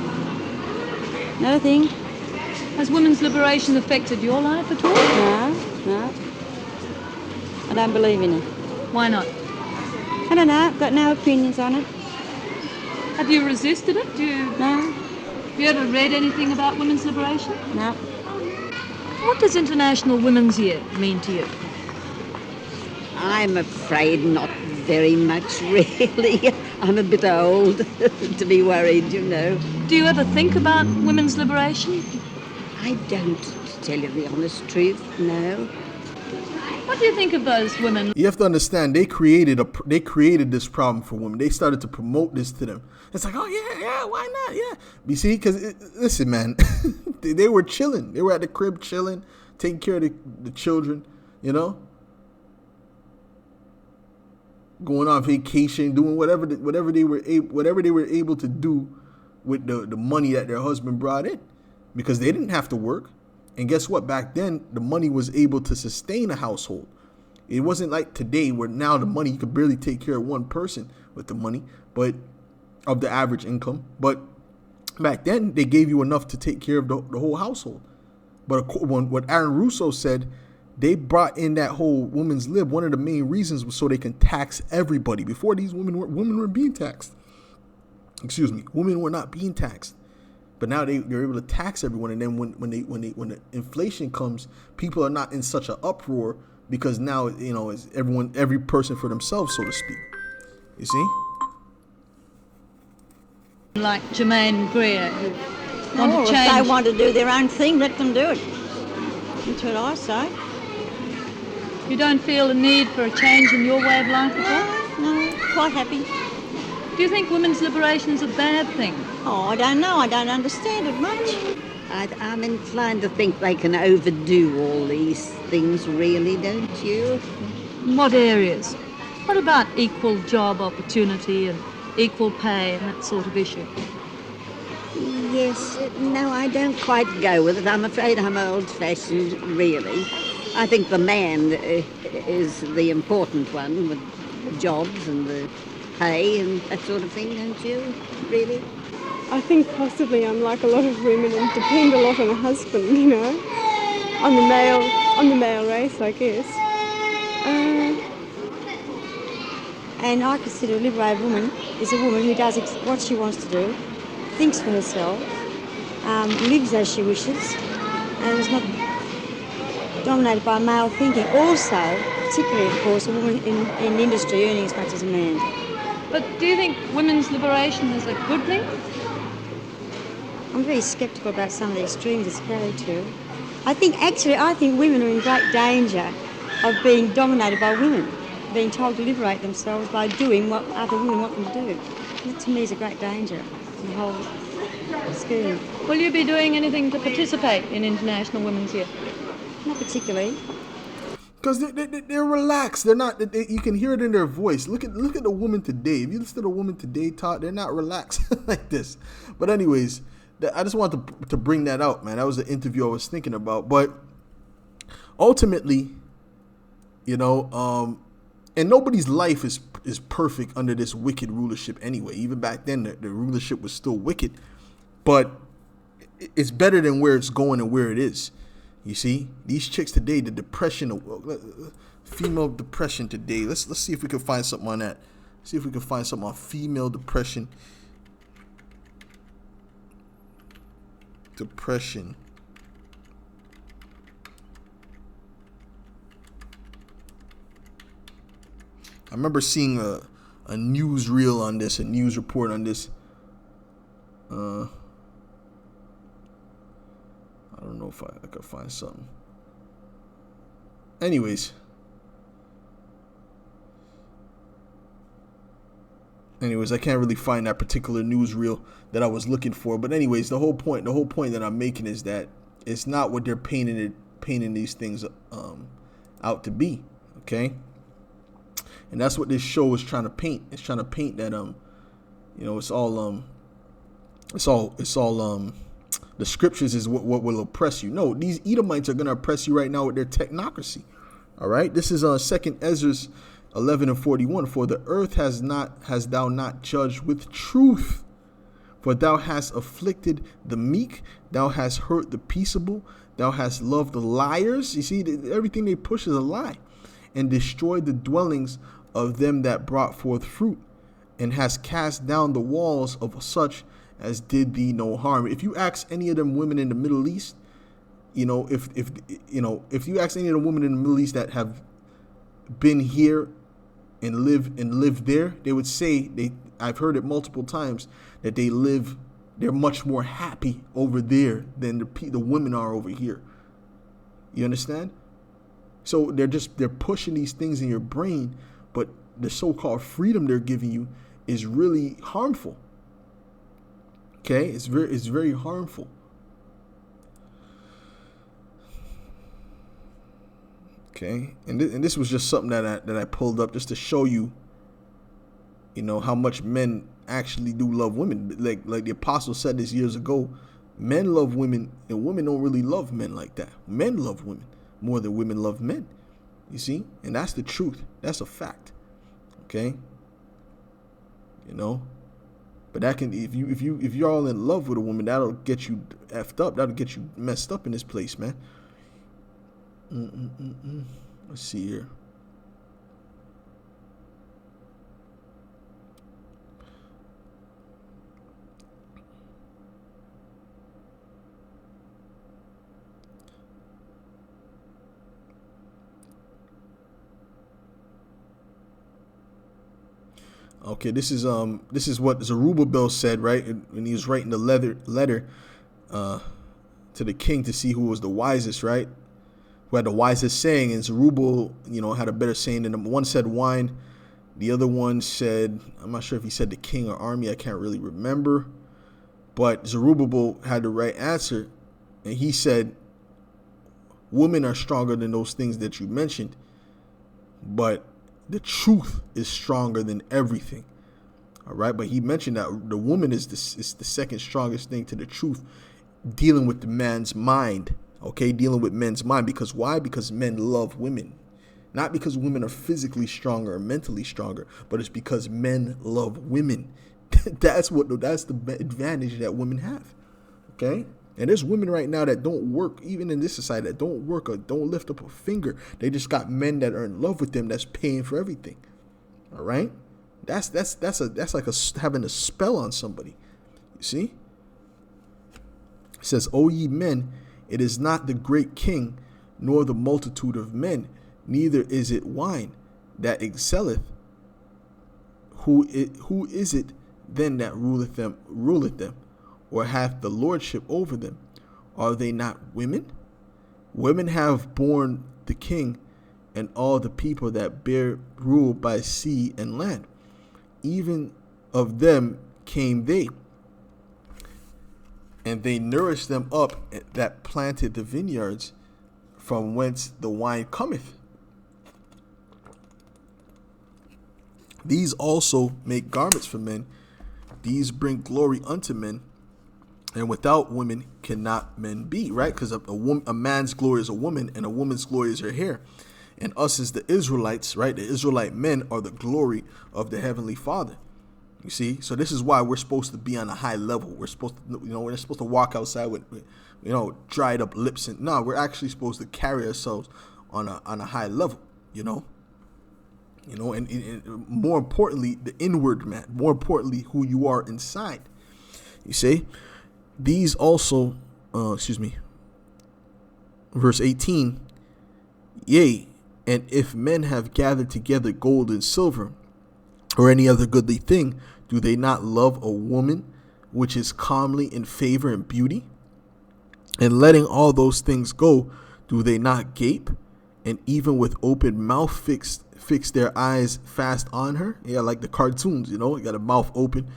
Nothing. Has women's liberation affected your life at all? No. I don't believe in it. Why not? I don't know. I've got no opinions on it. Have you resisted it? No. Have you ever read anything about women's liberation? No. What does International Women's Year mean to you? I'm afraid not very much, really. I'm a bit old to be worried, Do you ever think about women's liberation? I don't, to tell you the honest truth, no. What do you think of those women? You have to understand, they created this problem for women. They started to promote this to them. It's like, oh yeah, why not? Yeah, you see, because listen, man, they were chilling. They were at the crib chilling, taking care of the children, going on vacation, doing whatever they were able to do with the money that their husband brought in, because they didn't have to work. And guess what? Back then, the money was able to sustain a household. It wasn't like today, where now the money, you could barely take care of one person with the money, but of the average income. But back then, they gave you enough to take care of the whole household. But what Aaron Russo said, they brought in that whole women's lib. One of the main reasons was so they can tax everybody. Before, these women were being taxed. Excuse me, women were not being taxed. But now they're able to tax everyone, and then when the inflation comes, people are not in such an uproar, because now it's every person for themselves, so to speak. You see? Like Jermaine Greer, who want to change. If they want to do their own thing, let them do it. That's what I say. You don't feel a need for a change in your way of life at all? No, quite happy. Do you think women's liberation is a bad thing? Oh, I don't know. I don't understand it much. I'm inclined to think they can overdo all these things, really, don't you? In what areas? What about equal job opportunity and equal pay and that sort of issue? Yes. No, I don't quite go with it. I'm afraid I'm old-fashioned, really. I think the man is the important one, with jobs and the pay and that sort of thing, don't you? Really? I think possibly I'm like a lot of women and depend a lot on a husband, on the male race, I guess. And I consider a liberated woman is a woman who does what she wants to do, thinks for herself, lives as she wishes, and is not dominated by male thinking. Also, particularly, of course, a woman in industry earning as much as a man. But do you think women's liberation is a good thing? I'm very sceptical about some of the extremes it's carried to. I think women are in great danger of being dominated by women, being told to liberate themselves by doing what other women want them to do. That, to me, is a great danger in the whole scheme. Will you be doing anything to participate in International Women's Year? Not particularly. Because they're relaxed. They're not. You can hear it in their voice. Look at the woman today. If you listen to the woman today talk, they're not relaxed like this. But anyways, I just wanted to bring that out, man. That was the interview I was thinking about. But ultimately, And nobody's life is perfect under this wicked rulership anyway. Even back then, the rulership was still wicked, but it's better than where it's going and where it is. You see, these chicks today, the depression, female depression today. Let's see if we can find something on that. See if we can find something on female depression. Depression. I remember seeing a newsreel on this, a news report on this. I don't know if I could find something. Anyways, I can't really find that particular newsreel that I was looking for. But anyways, the whole point that I'm making is that it's not what they're painting these things out to be. Okay. And that's what this show is trying to paint. It's trying to paint that it's all the scriptures is what will oppress you. No, these Edomites are going to oppress you right now with their technocracy. All right. This is 2 Ezra 11:41. For the earth has thou not judged with truth, for thou hast afflicted the meek, thou hast hurt the peaceable, thou hast loved the liars. You see, everything they push is a lie, and destroyed the dwellings of them that brought forth fruit, and has cast down the walls of such as did thee no harm. If you ask any of them women in the Middle East, if you ask any of the women in the Middle East that have been here and live there, they would say I've heard it multiple times that they're much more happy over there than the women are over here. You understand? So they're pushing these things in your brain, but the so-called freedom they're giving you is really harmful. Okay, it's very harmful. Okay, and this was just something that I pulled up just to show you, how much men actually do love women. Like the apostle said this years ago, men love women, and women don't really love men like that. Men love women more than women love men. You see, and that's the truth. That's a fact. Okay. But that can, if you're all in love with a woman, that'll get you effed up. That'll get you messed up in this place, man. Let's see here. Okay, this is what Zerubbabel said, right? When he was writing the letter to the king to see who was the wisest, right? Who had the wisest saying. And Zerubbabel, had a better saying than him. One said wine, the other one said, I'm not sure if he said the king or army, I can't really remember. But Zerubbabel had the right answer, and he said, women are stronger than those things that you mentioned, but the truth is stronger than everything. All right. But he mentioned that the woman is the second strongest thing to the truth, dealing with the man's mind. Okay. Dealing with men's mind. Because why? Because men love women. Not because women are physically stronger or mentally stronger, but it's because men love women. That's the advantage that women have. Okay. And there's women right now that don't work, even in this society, that don't work or don't lift up a finger. They just got men that are in love with them that's paying for everything. All right? That's like having a spell on somebody. You see? It says, O ye men, it is not the great king, nor the multitude of men, neither is it wine that excelleth. Who is it then that ruleth them? Or hath the lordship over them? Are they not women? Women have borne the king and all the people that bear rule by sea and land. Even of them came they, and they nourished them up that planted the vineyards, from whence the wine cometh. These also make garments for men. These bring glory unto men. And without women cannot men be, right? Because a man's glory is a woman, and a woman's glory is her hair. And us as the Israelites, right? The Israelite men are the glory of the Heavenly Father. You see? So this is why we're supposed to be on a high level. We're supposed to, we're supposed to walk outside with, dried up lips. And no, we're actually supposed to carry ourselves on a high level, and more importantly, the inward man, more importantly, who you are inside. You see? These also, verse 18, yea, and if men have gathered together gold and silver, or any other goodly thing, do they not love a woman which is comely in favor and beauty? And letting all those things go, do they not gape, and even with open mouth fix their eyes fast on her? Yeah, like the cartoons, you got a mouth open,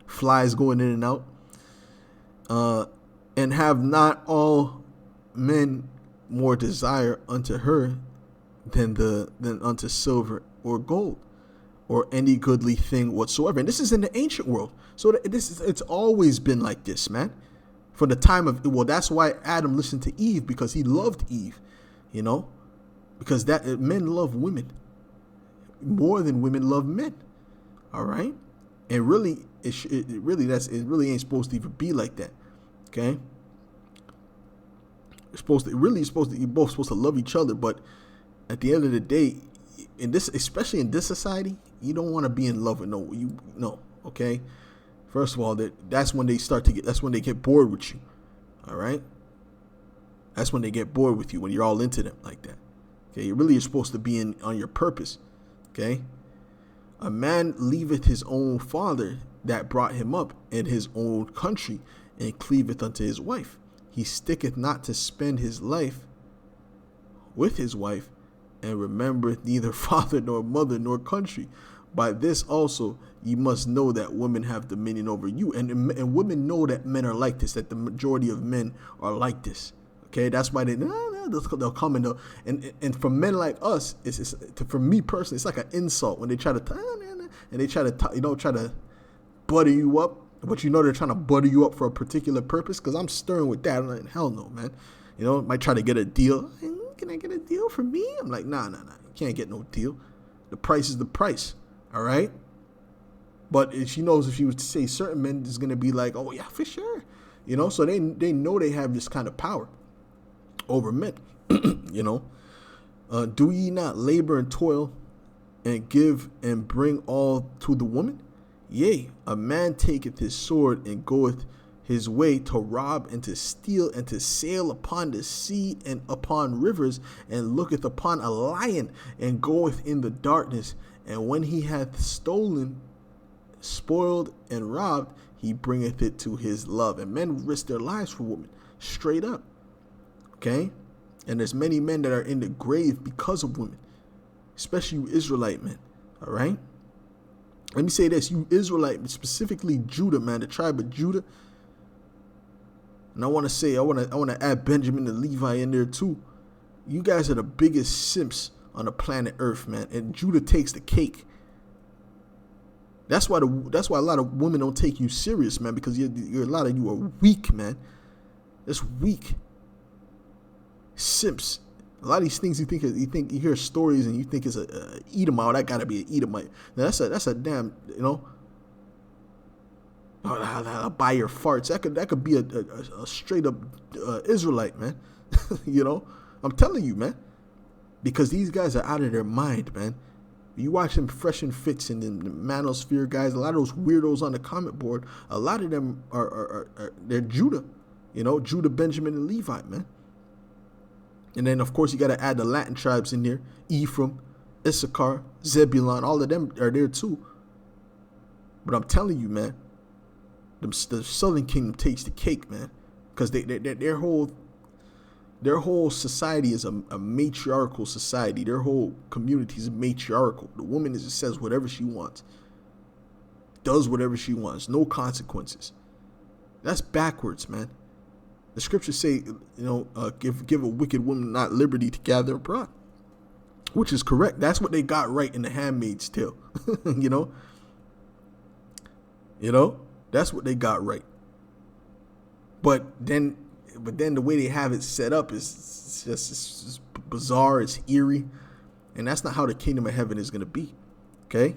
flies going in and out. And have not all men more desire unto her than unto silver or gold, or any goodly thing whatsoever. And this is in the ancient world. So it's always been like this, man. For the time of, that's why Adam listened to Eve, because he loved Eve, because men love women more than women love men. All right. And really, it really ain't supposed to even be like that. Okay. You're both supposed to love each other, but at the end of the day, especially in this society, you don't want to be in love with no. Okay, first of all, that's when they get bored with you. All right, that's when they get bored with you, when you're all into them like that. Okay, you really are supposed to be on your purpose. Okay, a man leaveth his own father that brought him up in his own country, and cleaveth unto his wife. He sticketh not to spend his life with his wife, and remembereth neither father nor mother nor country. By this also ye must know that women have dominion over you. And women know that men are like this, that the majority of men are like this. Okay, that's why they'll come and for men like us, for me personally, it's like an insult when they try to try to butter you up. But they're trying to butter you up for a particular purpose, because I'm stern with that. I'm like, hell no, man. Might try to get a deal. Can I get a deal for me? I'm like, nah. You can't get no deal. The price is the price. All right. But she knows if she was to say certain men, is going to be like, oh yeah, for sure. So they know they have this kind of power over men. Do ye not labor and toil and give and bring all to the woman? Yea, a man taketh his sword and goeth his way to rob and to steal and to sail upon the sea and upon rivers, and looketh upon a lion and goeth in the darkness. And when he hath stolen, spoiled, and robbed, he bringeth it to his love. And men risk their lives for women, straight up. Okay? And there's many men that are in the grave because of women, especially you Israelite men. All right? Let me say this, you Israelite, specifically Judah, man, the tribe of Judah. And I want to add Benjamin and Levi in there too. You guys are the biggest simps on the planet Earth, man. And Judah takes the cake. That's why a lot of women don't take you serious, man, because a lot of you are weak, man. That's weak. Simps. A lot of these things you hear stories and you think it's a Edomite. That gotta be an Edomite. Now that's a damn, I'll buy your farts. That could be a straight up Israelite, man. I'm telling you, man, because these guys are out of their mind, man. You watch them Fresh and Fits and the Manosphere guys. A lot of those weirdos on the comment board. A lot of them they're Judah, Judah, Benjamin, and Levi, man. And then, of course, you got to add the Latin tribes in there. Ephraim, Issachar, Zebulun, all of them are there too. But I'm telling you, man, the Southern Kingdom takes the cake, man. Because their whole society is a matriarchal society. Their whole community is matriarchal. The woman says whatever she wants. Does whatever she wants. No consequences. That's backwards, man. The scriptures say, give a wicked woman not liberty to gather abroad, which is correct. That's what they got right in the Handmaid's Tale. That's what they got right. But then the way they have it set up is just bizarre, it's eerie, and that's not how the kingdom of heaven is going to be. Okay?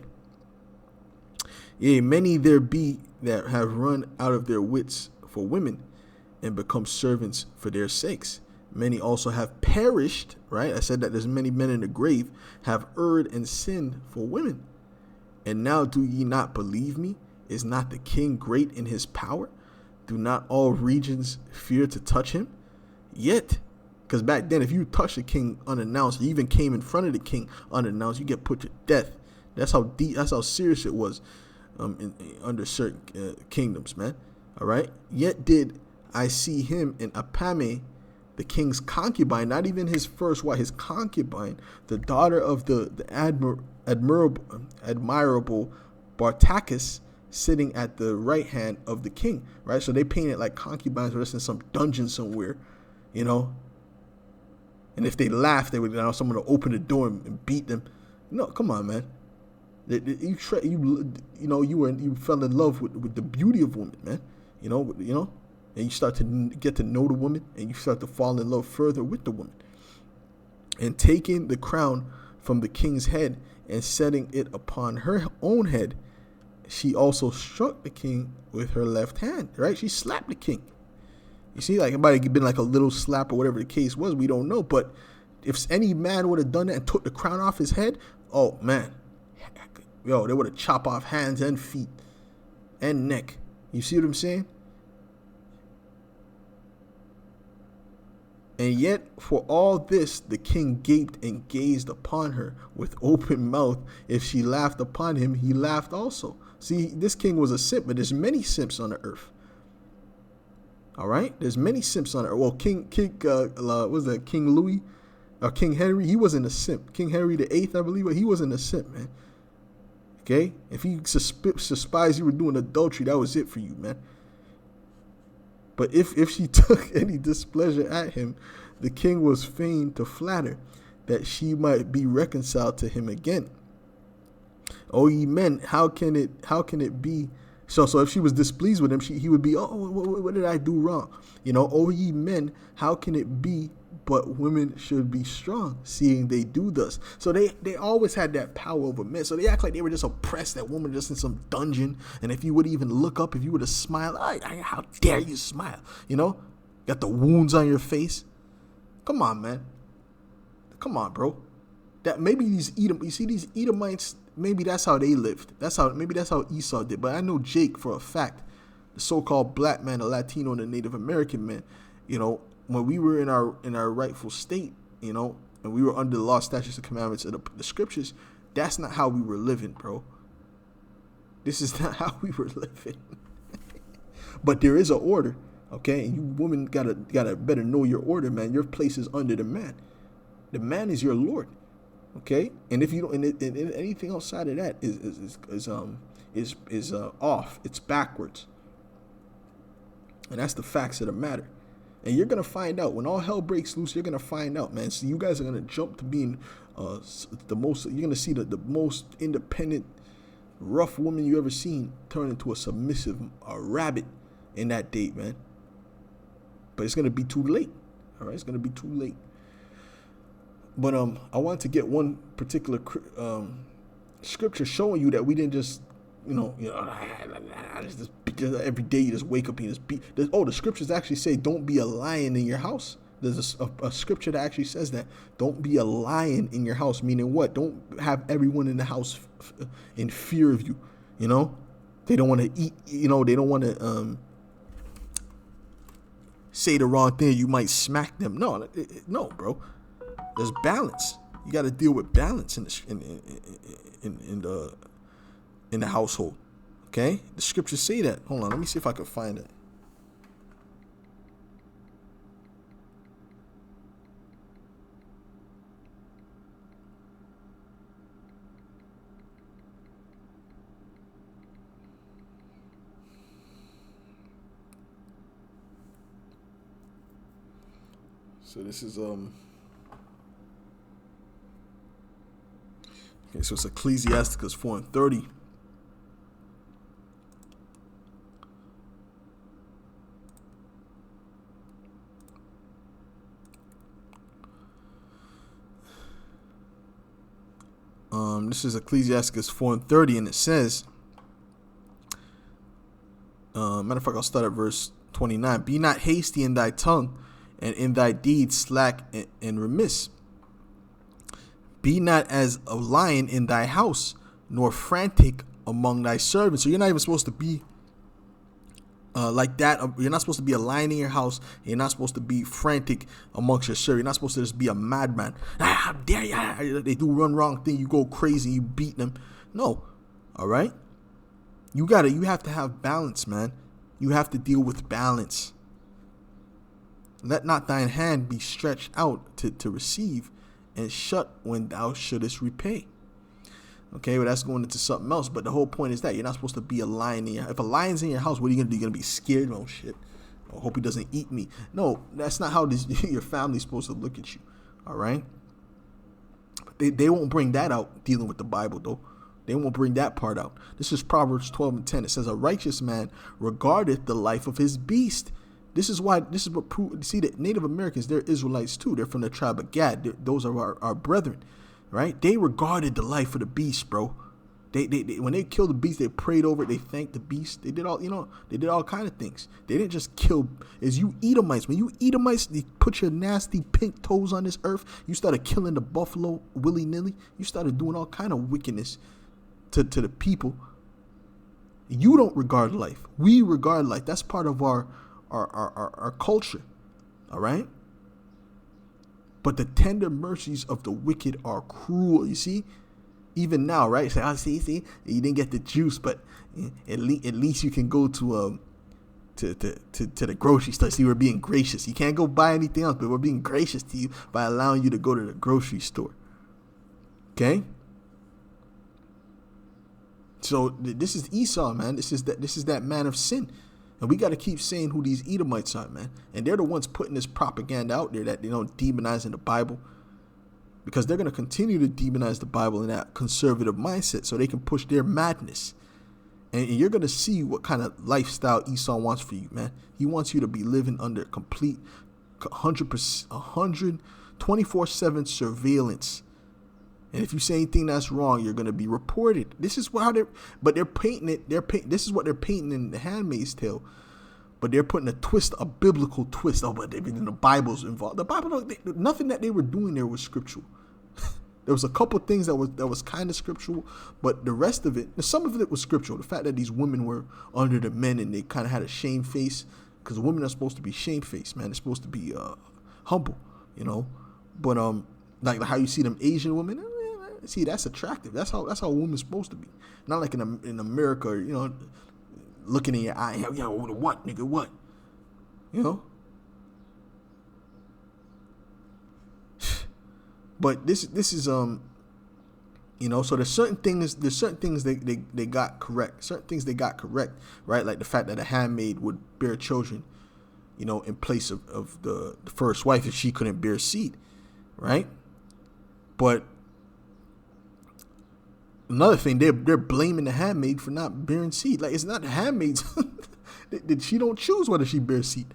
Yea, many there be that have run out of their wits for women and become servants for their sakes. Many also have perished, right? I said that there's many men in the grave have erred and sinned for women. And now do ye not believe me? Is not the king great in his power? Do not all regions fear to touch him? Yet, because back then, if you touched the king unannounced, or even came in front of the king unannounced, you get put to death. That's how deep, that's how serious it was under certain kingdoms, man. All right. Yet did I see him in Apame, the king's concubine, not even his first wife, his concubine, the daughter of the admirable Bartacus, sitting at the right hand of the king, right? So they painted like concubines were just in some dungeon somewhere, you know. And if they laughed, they would allow someone to open the door and beat them. No, come on, man. You fell in love with the beauty of women, man. You know, and you start to get to know the woman, and you start to fall in love further with the woman. And taking the crown from the king's head and setting it upon her own head, she also struck the king with her left hand, right? She slapped the king. You see, like it might have been like a little slap or whatever the case was. We don't know. But if any man would have done that and took the crown off his head, oh, man. Yo, they would have chopped off hands and feet and neck. You see what I'm saying? And yet, for all this, the king gaped and gazed upon her with open mouth. If she laughed upon him, he laughed also. See, this king was a simp, but there's many simps on the earth. All right? There's many simps on the earth. Well, King Louis, or King Henry, he wasn't a simp. King Henry the VIII, I believe, but he wasn't a simp, man. Okay? If he suspicions you were doing adultery, that was it for you, man. But if she took any displeasure at him, the king was fain to flatter that she might be reconciled to him again. O ye men, how can it be? So if she was displeased with him, he would be, oh, what did I do wrong? You know, O ye men, how can it be? But women should be strong, seeing they do thus. So they always had that power over men. So they act like they were just oppressed, that woman just in some dungeon. And if you would even look up, if you would have smiled, how dare you smile? You know, got the wounds on your face. Come on, man. Come on, bro. That maybe these Edomites, maybe that's how they lived. Maybe that's how Esau did. But I know Jake for a fact, the so-called black man, the Latino, and the Native American man, you know, when we were in our rightful state, you know, and we were under the law, statutes, and commandments of the scriptures, that's not how we were living, bro. This is not how we were living. But there is an order, okay? And you women gotta better know your order, man. Your place is under the man. The man is your Lord, okay? And if you don't, and anything outside of that is off. It's backwards, and that's the facts of the matter. And you're going to find out. When all hell breaks loose, you're going to find out, man. So you guys are going to jump to being you're going to see the most independent, rough woman you ever seen turn into a submissive rabbit in that date, man. But it's going to be too late. All right? It's going to be too late. But I wanted to get one particular scripture showing you that we didn't just, just every day you just wake up and you just beat. The scriptures actually say don't be a lion in your house. There's a scripture that actually says that. Don't be a lion in your house, meaning what? Don't have everyone in the house in fear of you. You know, they don't want to eat. You know, they don't want to say the wrong thing. You might smack them. No, bro. There's balance. You got to deal with balance in the household. Okay, the scriptures say that. Hold on, let me see if I can find it. So this is okay, so it's Ecclesiasticus 4:30. This is Ecclesiasticus 4:30, and it says, matter of fact, I'll start at verse 29. Be not hasty in thy tongue, and in thy deeds slack and remiss. Be not as a lion in thy house, nor frantic among thy servants. So you're not even supposed to be like that. You're not supposed to be a lion in your house. You're not supposed to be frantic amongst your servants. You're not supposed to just be a madman. How dare you? They do one wrong thing, you go crazy, you beat them. No. All right. You have to have balance, man. You have to deal with balance. Let not thine hand be stretched out to receive, and shut when thou shouldest repay. Okay, well, that's going into something else. But the whole point is that you're not supposed to be a lion in your house. If a lion's in your house, what are you going to do? You're going to be scared? Oh, shit. I hope he doesn't eat me. No, that's not how your family's supposed to look at you. All right? But they won't bring that out dealing with the Bible, though. They won't bring that part out. This is Proverbs 12:10. It says, a righteous man regardeth the life of his beast. This is what see, the Native Americans, they're Israelites too. They're from the tribe of Gad. Those are our brethren. Right? They regarded the life of the beast, bro. They when they killed the beast, they prayed over it. They thanked the beast. They did all, they did all kind of things. They didn't just kill. As you Edomites, when you Edomites, you put your nasty pink toes on this earth. You started killing the buffalo willy nilly. You started doing all kind of wickedness to the people. You don't regard life. We regard life. That's part of our culture. All right. But the tender mercies of the wicked are cruel. You see, even now, right? Say, see, you didn't get the juice, but at least you can go to the grocery store. See, we're being gracious. You can't go buy anything else, but we're being gracious to you by allowing you to go to the grocery store. Okay. So this is Esau, man. This is that man of sin. And we got to keep saying who these Edomites are, man. And they're the ones putting this propaganda out there that, demonizing the Bible. Because they're going to continue to demonize the Bible in that conservative mindset so they can push their madness. And you're going to see what kind of lifestyle Esau wants for you, man. He wants you to be living under complete 100%, 24/7 surveillance. And if you say anything that's wrong, you're going to be reported. This is they're painting it. This is what they're painting in the Handmaid's Tale. But they're putting a biblical twist. Oh, but the Bible's involved. The Bible, nothing that they were doing there was scriptural. There was a couple things that was kind of scriptural, but the rest of it, some of it was scriptural. The fact that these women were under the men and they kind of had a shame face, because women are supposed to be shamefaced, man. They're supposed to be humble, But like how you see them Asian women. See, that's attractive. That's how a woman's supposed to be. Not like in America, looking in your eye. Yo, what, nigga, what? But this is so there's certain things they got correct. Certain things they got correct, right? Like the fact that a handmaid would bear children, in place of the first wife if she couldn't bear seed, right? But another thing, they're blaming the handmaid for not bearing seed. Like, it's not the handmaid's. She don't choose whether she bears seed.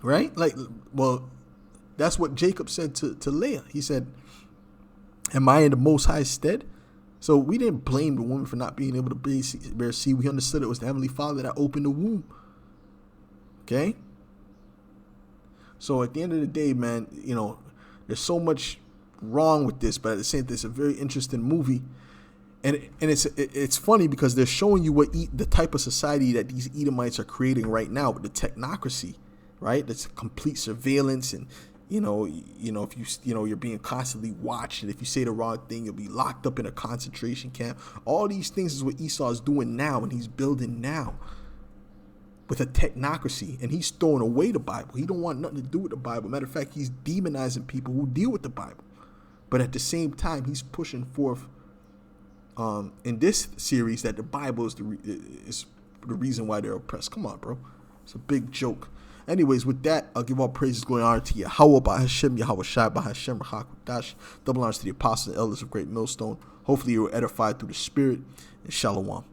Right? Like, well, that's what Jacob said to Leah. He said, am I in the Most High's stead? So we didn't blame the woman for not being able to bear seed. We understood it was the Heavenly Father that opened the womb. Okay? So at the end of the day, man, there's so much wrong with this, but at the same time, it's a very interesting movie. And it's funny because they're showing you the type of society that these Edomites are creating right now with the technocracy, right? That's complete surveillance, and if you're being constantly watched, and if you say the wrong thing, you'll be locked up in a concentration camp. All these things is what Esau is doing now, and he's building now with a technocracy, and he's throwing away the Bible. He don't want nothing to do with the Bible. Matter of fact, he's demonizing people who deal with the Bible. But at the same time, he's pushing forth in this series that the Bible is the reason why they're oppressed. Come on, bro. It's a big joke. Anyways, with that, I'll give all praises, glory, and honor to Yahweh, Bahashem, Yahweh Shai, Bahashem, Rahakudash. Double honors to the apostles and elders of Great Millstone. Hopefully you were edified through the Spirit. And Shalom.